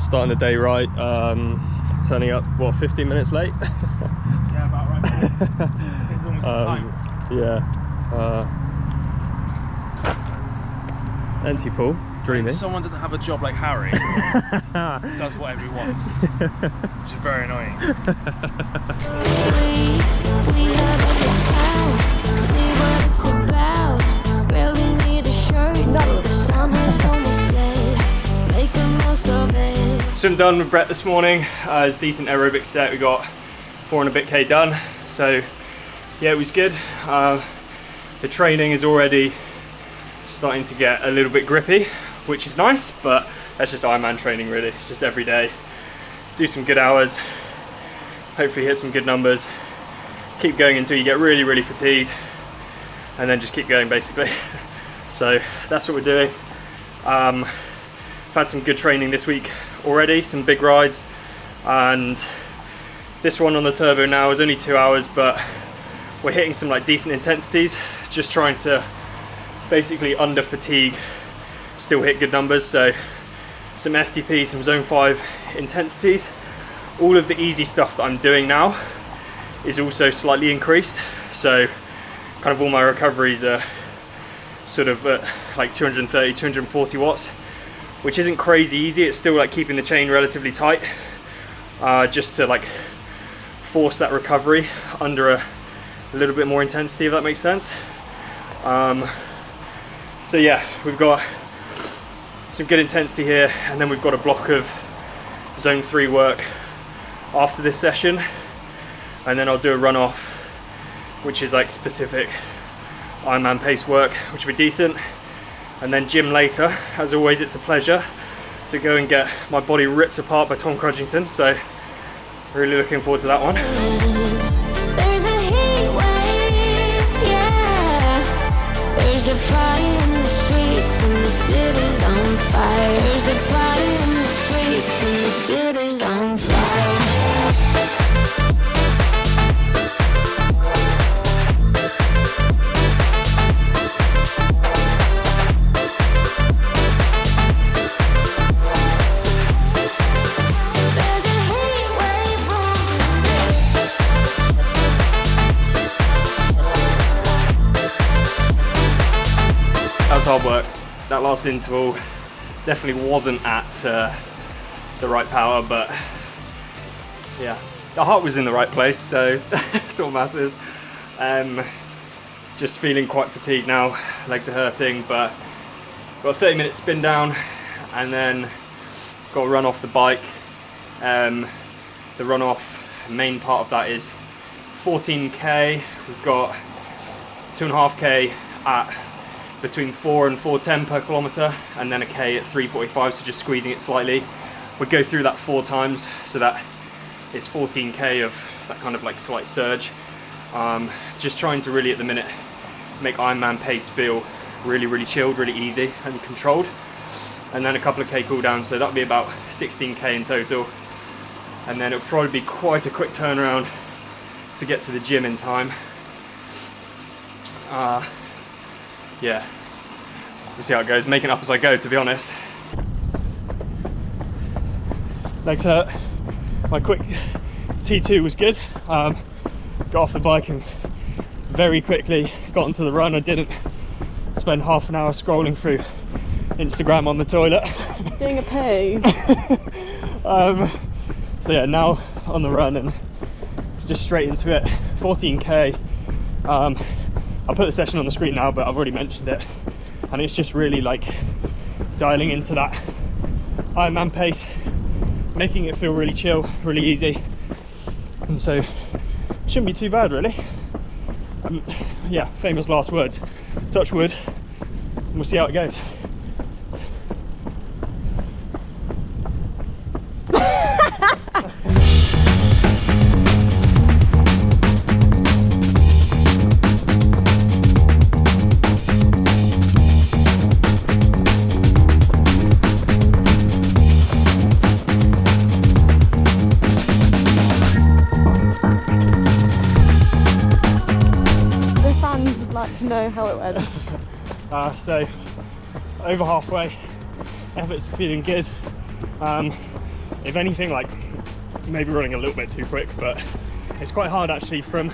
starting the day right. Turning up, what, 15 minutes late? Yeah, about right. It's almost time. Yeah. Empty pool, dreamy. When someone doesn't have a job like Harry, does whatever he wants, which is very annoying. We have in the town, see what it's about. Barely need a shirt, no, the sun has only set. Make the most of it. Swim done with Brett this morning. It was a decent aerobic set. We got 4 and a bit K done. So yeah, it was good. The training is already starting to get a little bit grippy, which is nice, but that's just Ironman training really. It's just every day. Do some good hours, hopefully hit some good numbers, keep going until you get really, really fatigued, and then just keep going basically. So that's what we're doing. I've had some good training this week already, some big rides, and this one on the turbo now is only 2 hours, but we're hitting some like decent intensities, just trying to basically under fatigue, still hit good numbers. So some FTP, some zone 5 intensities. All of the easy stuff that I'm doing now is also slightly increased. So kind of all my recoveries are sort of at like 230, 240 watts, which isn't crazy easy. It's still like keeping the chain relatively tight, just to like force that recovery under a little bit more intensity, if that makes sense. So yeah, we've got some good intensity here, and then we've got a block of zone 3 work after this session, and then I'll do a run off, which is like specific Ironman pace work, which will be decent, and then gym later. As always, it's a pleasure to go and get my body ripped apart by Tom Crudgington, so really looking forward to that one. There's a heat wave, yeah. There's a party in the streets and the city's on fire. There's a party in the streets and the city's on fire. Hard work. That last interval definitely wasn't at the right power, but yeah, the heart was in the right place, so that's all matters. Just feeling quite fatigued now, legs are hurting, but got a 30-minute spin down, and then got to run off the bike. The run off, main part of that is 14k. We've got 2.5k at between 4 and 4:10 per kilometre, and then a K at 3:45, so just squeezing it slightly. We'd go through that 4 times, so that is 14k of that kind of like slight surge. Just trying to really at the minute make Ironman pace feel really, really chilled, really easy and controlled. And then a couple of K cool downs, so that'll be about 16k in total. And then it'll probably be quite a quick turnaround to get to the gym in time. Yeah, we'll see how it goes. Making up as I go, to be honest. Legs hurt. My quick T2 was good. Got off the bike and very quickly got onto the run. I didn't spend half an hour scrolling through Instagram on the toilet. Doing a poo. So yeah, now on the run and just straight into it. 14k. I'll put the session on the screen now, but I've already mentioned it, and it's just really like dialing into that Ironman pace, making it feel really chill, really easy, and so shouldn't be too bad really. Yeah, famous last words, touch wood, and we'll see how it goes. To know how it went. So over halfway, efforts are feeling good. if anything, like maybe running a little bit too quick, but it's quite hard actually from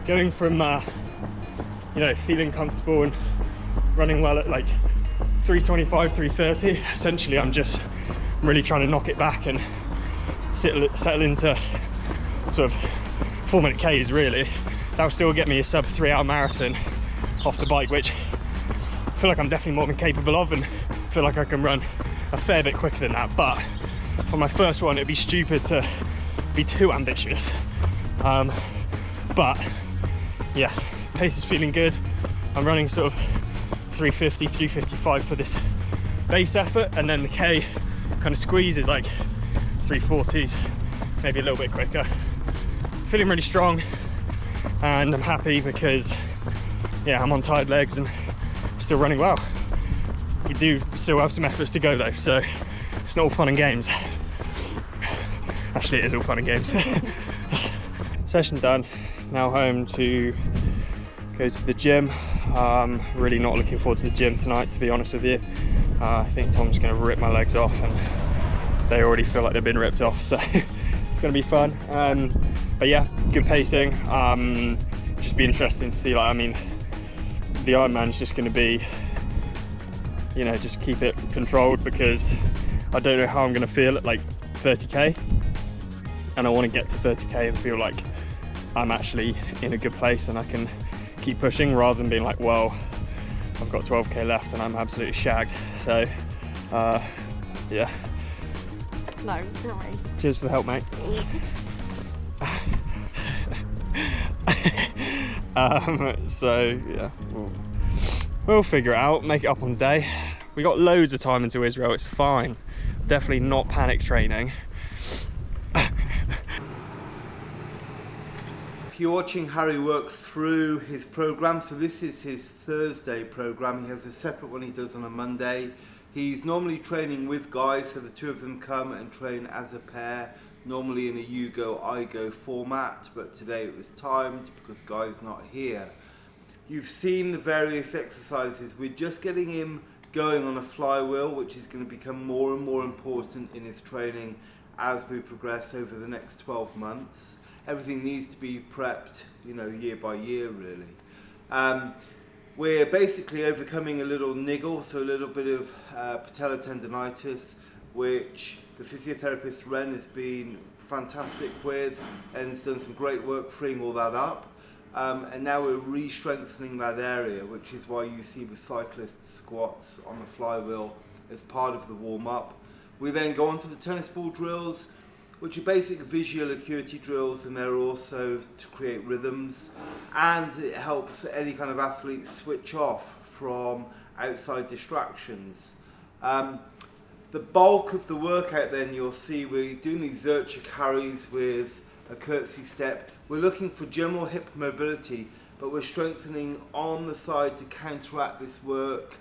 going from you know, feeling comfortable and running well at like 325, 330. Essentially I'm really trying to knock it back and settle into sort of 4-minute Ks really. That'll still get me a sub 3-hour marathon off the bike, which I feel like I'm definitely more than capable of, and feel like I can run a fair bit quicker than that. But for my first one, it'd be stupid to be too ambitious. But yeah, pace is feeling good. I'm running sort of 350, 355 for this base effort, and then the K kind of squeezes like 340s, maybe a little bit quicker. Feeling really strong, and I'm happy because yeah, I'm on tired legs and still running well. We do still have some efforts to go though, so it's not all fun and games. Actually, it is all fun and games. Session done. Now home to go to the gym. Really not looking forward to the gym tonight, to be honest with you. I think Tom's going to rip my legs off, and they already feel like they've been ripped off, so it's going to be fun. But yeah, good pacing. Just be interesting to see, like, I mean, the Ironman's just going to be, you know, just keep it controlled, because I don't know how I'm going to feel at like 30k, and I want to get to 30k and feel like I'm actually in a good place and I can keep pushing, rather than being like, well, I've got 12k left and I'm absolutely shagged. So yeah. No, sorry. Cheers for the help, mate. So yeah, we'll figure it out, make it up on the day. We got loads of time until Israel, it's fine. Definitely not panic training. You're watching Harry work through his program. So this is his Thursday program. He has a separate one he does on a Monday. He's normally training with guys, so the two of them come and train as a pair, normally in a you go, I go format, but today it was timed because Guy's not here. You've seen the various exercises. We're just getting him going on a flywheel, which is going to become more and more important in his training as we progress over the next 12 months. Everything needs to be prepped, you know, year by year really. We're basically overcoming a little niggle, so a little bit of patellar tendonitis, which the physiotherapist Ren has been fantastic with and has done some great work freeing all that up. And now we're re-strengthening that area, which is why you see the cyclist squats on the flywheel as part of the warm-up. We then go on to the tennis ball drills, which are basic visual acuity drills, and they're also to create rhythms, and it helps any kind of athlete switch off from outside distractions. The bulk of the workout then, you'll see we're doing these Zercher carries with a curtsy step. We're looking for general hip mobility, but we're strengthening on the side to counteract this work,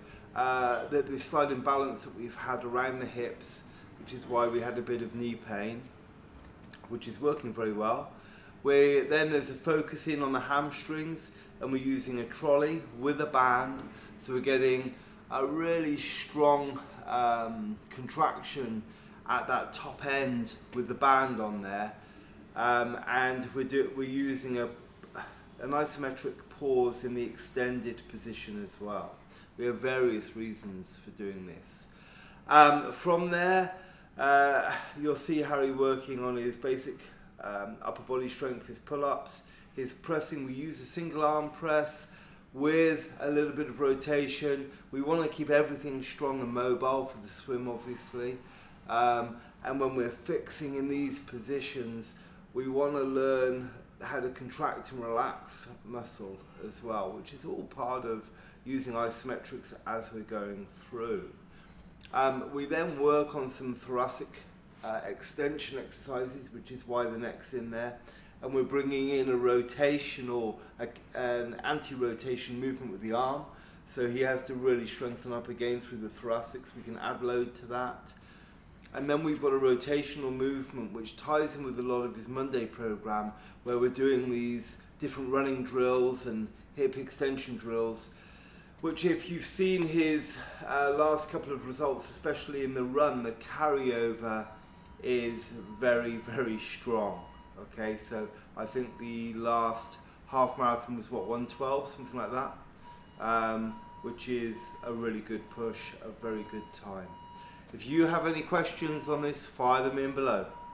this slight imbalance that we've had around the hips, which is why we had a bit of knee pain, which is working very well. Then there's a focus in on the hamstrings, and we're using a trolley with a band, so we're getting a really strong contraction at that top end with the band on there, and we're using an isometric pause in the extended position as well. We have various reasons for doing this. From there, you'll see Harry working on his basic upper body strength, his pull-ups, his pressing. We use a single arm press with a little bit of rotation. We want to keep everything strong and mobile for the swim, obviously. And when we're fixing in these positions, we want to learn how to contract and relax muscle as well, which is all part of using isometrics as we're going through. We then work on some thoracic extension exercises, which is why the neck's in there, and we're bringing in a rotational, an anti-rotation movement with the arm, so he has to really strengthen up again through the thoracics. We can add load to that. And then we've got a rotational movement which ties in with a lot of his Monday program, where we're doing these different running drills and hip extension drills, which, if you've seen his last couple of results, especially in the run, the carryover is very, very strong. Okay, so I think the last half marathon was what, 1:12, something like that, which is a really good push, a very good time. If you have any questions on this, fire them in below.